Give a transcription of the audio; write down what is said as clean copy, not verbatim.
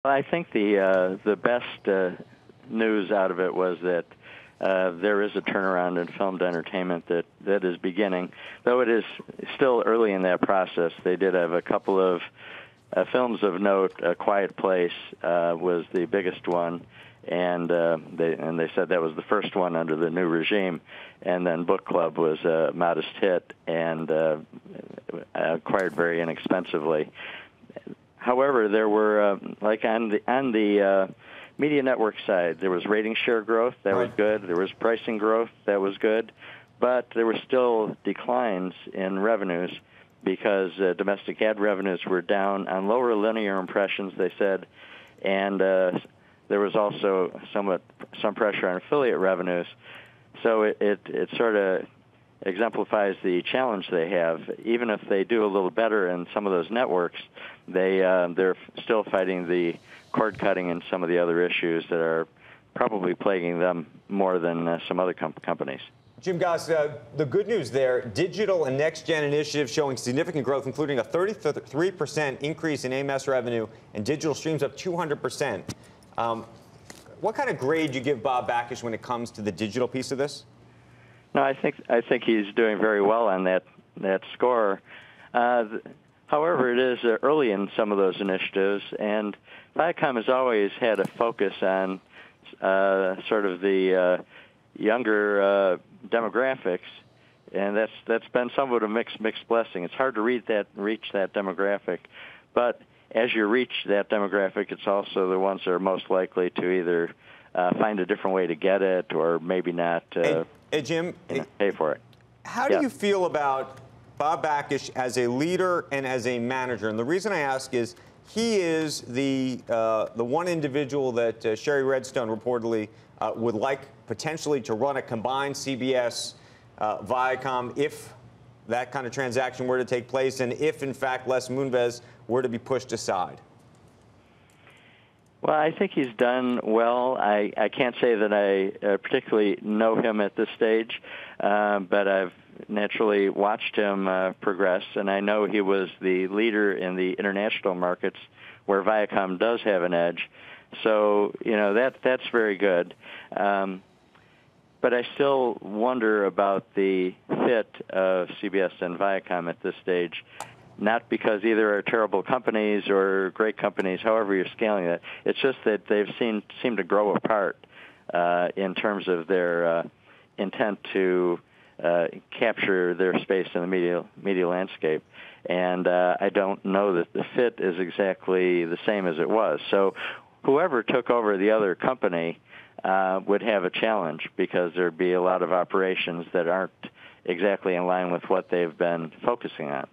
Well, I think the best news out of it was that there is a turnaround in filmed entertainment that is beginning, though it is still early in that process. They did have a couple of films of note. A Quiet Place was the biggest one, and they said that was the first one under the new regime. And then Book Club was a modest hit and acquired very inexpensively. However, there were like on the media network side, there was rating share growth that was good. There was pricing growth that was good, but there were still declines in revenues because domestic ad revenues were down on lower linear impressions, they said, and there was also some pressure on affiliate revenues. So it sort of exemplifies the challenge they have. Even if they do a little better in some of those networks, they're still fighting the cord cutting and some of the other issues that are probably plaguing them more than some other companies. Jim Goss, the good news there, digital and next-gen initiatives showing significant growth, including a 33% increase in AMS revenue and digital streams up 200%. What kind of grade do you give Bob Bakish when it comes to the digital piece of this? No, I think he's doing very well on that score. However, it is early in some of those initiatives, and Viacom has always had a focus on sort of the younger demographics, and that's been somewhat a mixed blessing. It's hard to reach that demographic, but as you reach that demographic, it's also the ones that are most likely to either find a different way to get it or maybe not Hey, Jim, pay for it. How do you feel about Bob Bakish as a leader and as a manager? And the reason I ask is he is the one individual that Sherry Redstone reportedly would like potentially to run a combined CBS Viacom if that kind of transaction were to take place and if, in fact, Les Moonves were to be pushed aside. Well, I think he's done well. I can't say that I particularly know him at this stage, but I've naturally watched him progress, and I know he was the leader in the international markets where Viacom does have an edge. So, you know, that's very good. But I still wonder about the fit of CBS and Viacom at this stage. Not because either are terrible companies or great companies, however you're scaling it. It's just that they've seemed to grow apart in terms of their intent to capture their space in the media landscape. And I don't know that the fit is exactly the same as it was. So whoever took over the other company would have a challenge because there'd be a lot of operations that aren't exactly in line with what they've been focusing on.